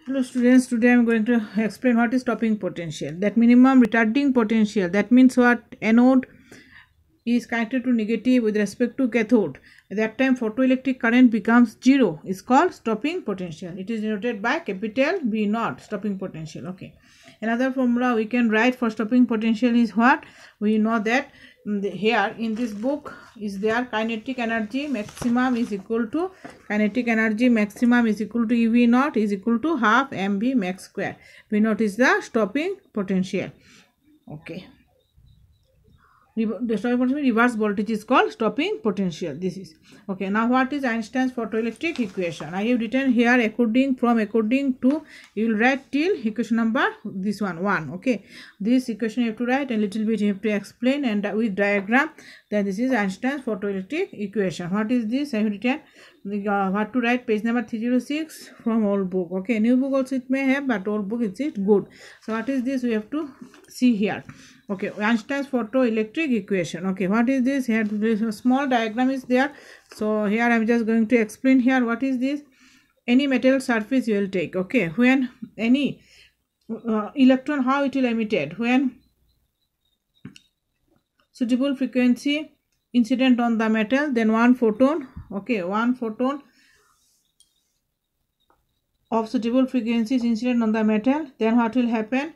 Hello students, today I am going to explain what is stopping potential. That minimum retarding potential, that means what anode is connected to negative with respect to cathode. At that time photoelectric current becomes zero, is called stopping potential. It is denoted by capital B naught, stopping potential. Okay. Another formula we can write for stopping potential is what? We know that here in this book is there kinetic energy maximum is equal to EV naught is equal to half mv max square. V naught is the stopping potential. Okay. The stopping potential reverse voltage is called stopping potential. This is okay. Now what is Einstein's photoelectric equation? I have written here according to, you will write till equation number this one. Okay, this equation you have to write, and little bit you have to explain, and with diagram. Then this is Einstein's photoelectric equation. What is this? I have written what to write, page number 306 from old book. Okay, new book also it may have, but old book is it good. So what is this? We have to see here. Okay, Einstein's photoelectric equation. Okay, what is this? Here a small diagram is there. So here I am just going to explain here what is this. Any metal surface you will take. Okay, when any electron, how it will emitted? When suitable frequency incident on the metal, then one photon. Okay, one photon of suitable frequencies incident on the metal, then what will happen?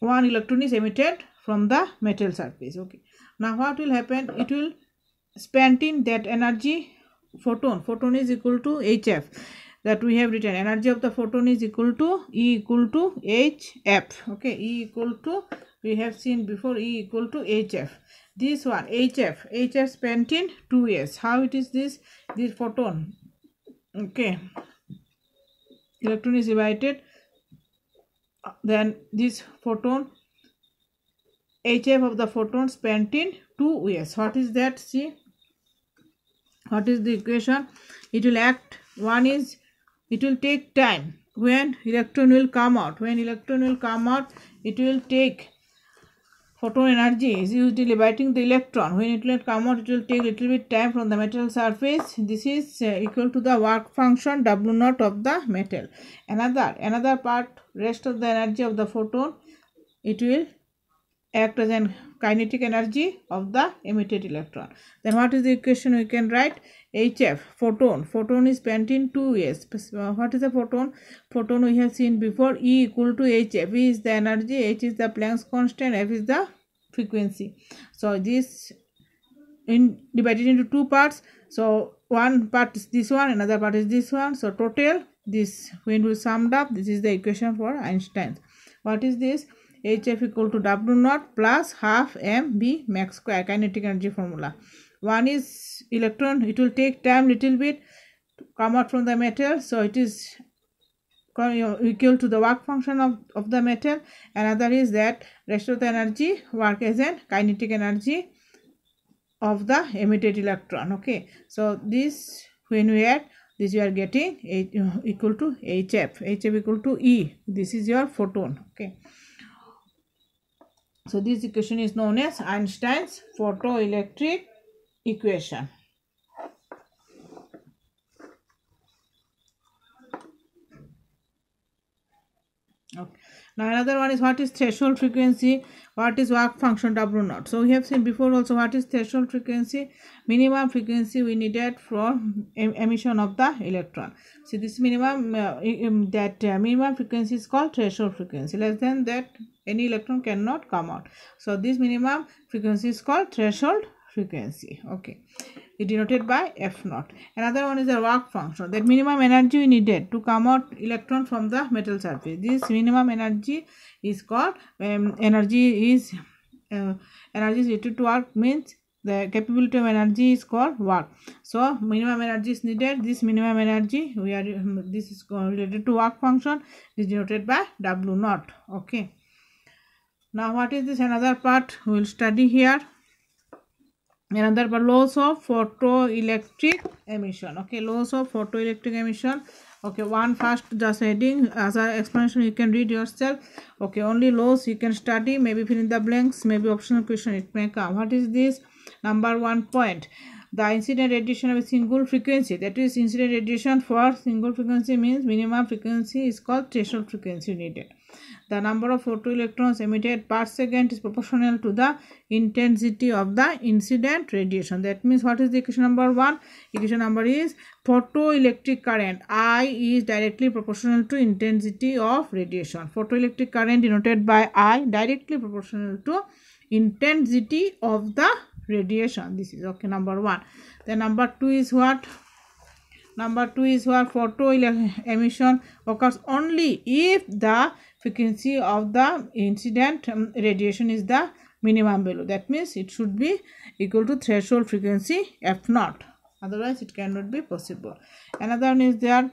One electron is emitted from the metal surface. Okay, now what will happen? It will spend in that energy photon is equal to hf, that we have written. Energy of the photon is equal to E equal to hf. Okay, E equal to, we have seen before, E equal to hf. This one hf spent in 2s. How it is this photon? Okay, electron is divided, then this photon, hf of the photon spent in 2s. What is that? See, what is the equation? It will act, one is it will take time. When electron will come out, it will take photon energy is used in liberating the electron. When it will come out, it will take little bit time from the metal surface. This is equal to the work function W naught of the metal. Another part, rest of the energy of the photon, it will act as an kinetic energy of the emitted electron. Then what is the equation we can write? hf, photon is spent in 2s. What is the photon we have seen before. E equal to hf. E is the energy, h is the Planck's constant, f is the frequency. So this divided into two parts. So one part is this one, another part is this one. So total, this when we summed up, this is the equation for Einstein. What is this? hf equal to W naught plus half mv max square, kinetic energy formula. One is electron, it will take time little bit to come out from the metal, so it is equal to the work function of the metal. Another is that rest of the energy work as a kinetic energy of the emitted electron. Okay, so this, when we add this, you are getting equal to hf equal to E. This is your photon. Okay, so this equation is known as Einstein's photoelectric equation. Okay. Now another one is what is threshold frequency, what is work function W naught. So we have seen before also what is threshold frequency, minimum frequency we needed for emission of the electron. See, this minimum minimum frequency is called threshold frequency. Less than that any electron cannot come out. So this minimum frequency is called threshold frequency. Okay, it denoted by F naught. Another one is the work function, that minimum energy we needed to come out electron from the metal surface. This minimum energy is called energy is related to work, means the capability of energy is called work. So minimum energy is needed. This minimum energy this is related to work function, is denoted by W naught. Okay, now what is this? Another part we will study here. Another part, laws of photoelectric emission. Okay, laws of photoelectric emission. Okay, one first just heading as an explanation you can read yourself. Okay, only laws you can study, maybe fill in the blanks, maybe optional question it may come. What is this? Number 1 point, the incident radiation of a single frequency, that is incident radiation for single frequency means minimum frequency is called threshold frequency needed. The number of photoelectrons emitted per second is proportional to the intensity of the incident radiation. That means what is the equation number 1? Equation number is photoelectric current I is directly proportional to intensity of radiation. Photoelectric current denoted by I directly proportional to intensity of the radiation. This is okay, number 1. Then number 2 is what? Number 2 is where photo emission occurs only if the frequency of the incident radiation is the minimum value. That means it should be equal to threshold frequency F naught. Otherwise, it cannot be possible. Another one is there.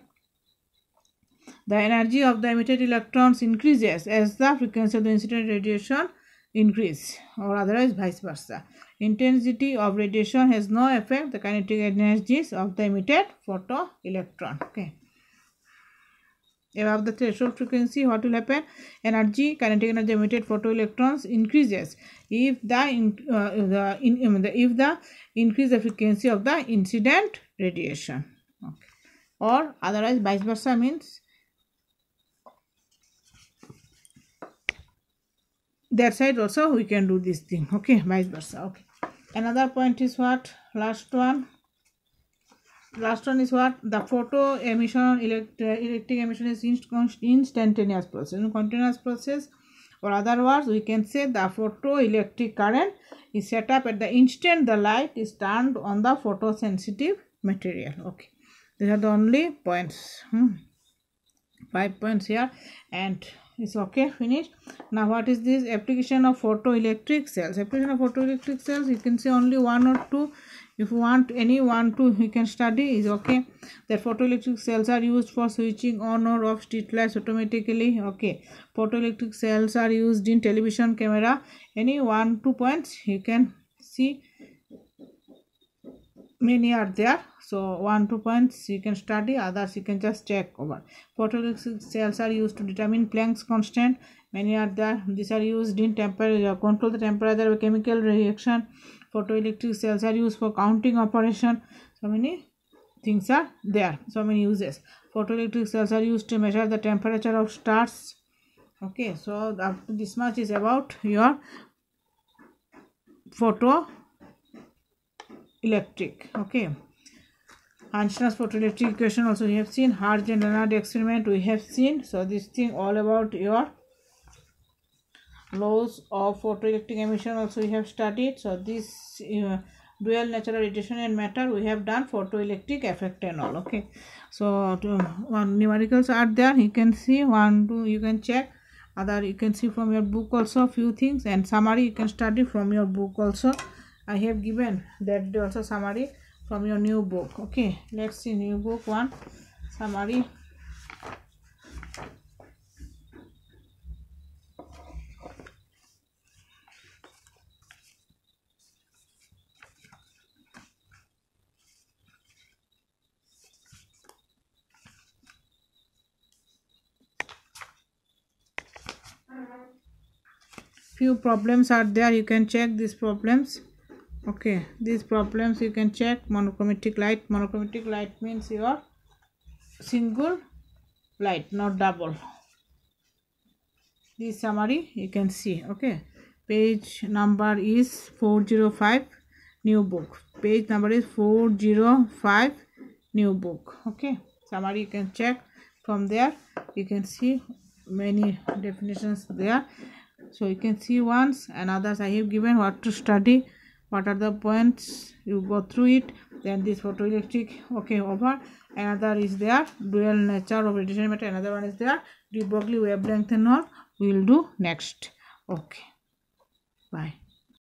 The energy of the emitted electrons increases as the frequency of the incident radiation increase, or otherwise vice versa. Intensity of radiation has no effect the kinetic energies of the emitted photoelectron. Okay. Above the threshold frequency, what will happen? Kinetic energy emitted photoelectrons increases if the increase the frequency of the incident radiation. Okay. Or otherwise vice versa means that side also we can do this thing. Okay, vice versa. Okay. Another point is what? Last one is what? The photo emission, electric emission is instantaneous process, continuous process, or other words we can say the photoelectric current is set up at the instant the light is turned on the photosensitive material. Okay, these are the only points. 5 points here, and it's okay, finished. Now what is this? Application of photoelectric cells. Application of photoelectric cells, you can say only 1 or 2. If you want any 1, 2 you can study, is okay. The photoelectric cells are used for switching on or off street lights automatically. Okay, photoelectric cells are used in television camera. Any 1, 2 points you can see, many are there, so 1, 2 points you can study, others you can just check over. Photoelectric cells are used to determine Planck's constant. Many are there. These are used in temperature, control the temperature of chemical reaction. Photoelectric cells are used for counting operation. So many things are there, so many uses. Photoelectric cells are used to measure the temperature of stars. Okay, so this much is about your photoelectric. Okay, Einstein's photoelectric equation also we have seen. Hertz and Raynaud experiment we have seen. So this thing all about your laws of photoelectric emission also we have studied. So this dual nature of radiation and matter we have done, photoelectric effect and all. Okay, so numericals are there, you can see 1, 2 you can check, other you can see from your book also few things, and summary you can study from your book also. I have given that also summary from your new book. Okay, let's see new book 1 summary. Few problems are there, you can check these problems. Okay, these problems you can check. Monochromatic light. Monochromatic light means your single light, not double. This summary you can see. Okay, page number is 405, new book. Page number is 405, new book. Okay, summary you can check from there. You can see many definitions there, so you can see once, and others I have given what to study, what are the points, you go through it. Then this photoelectric, okay, over. Another is there dual nature of radiation matter. Another one is there de Broglie wavelength and all we will do next. Okay, bye.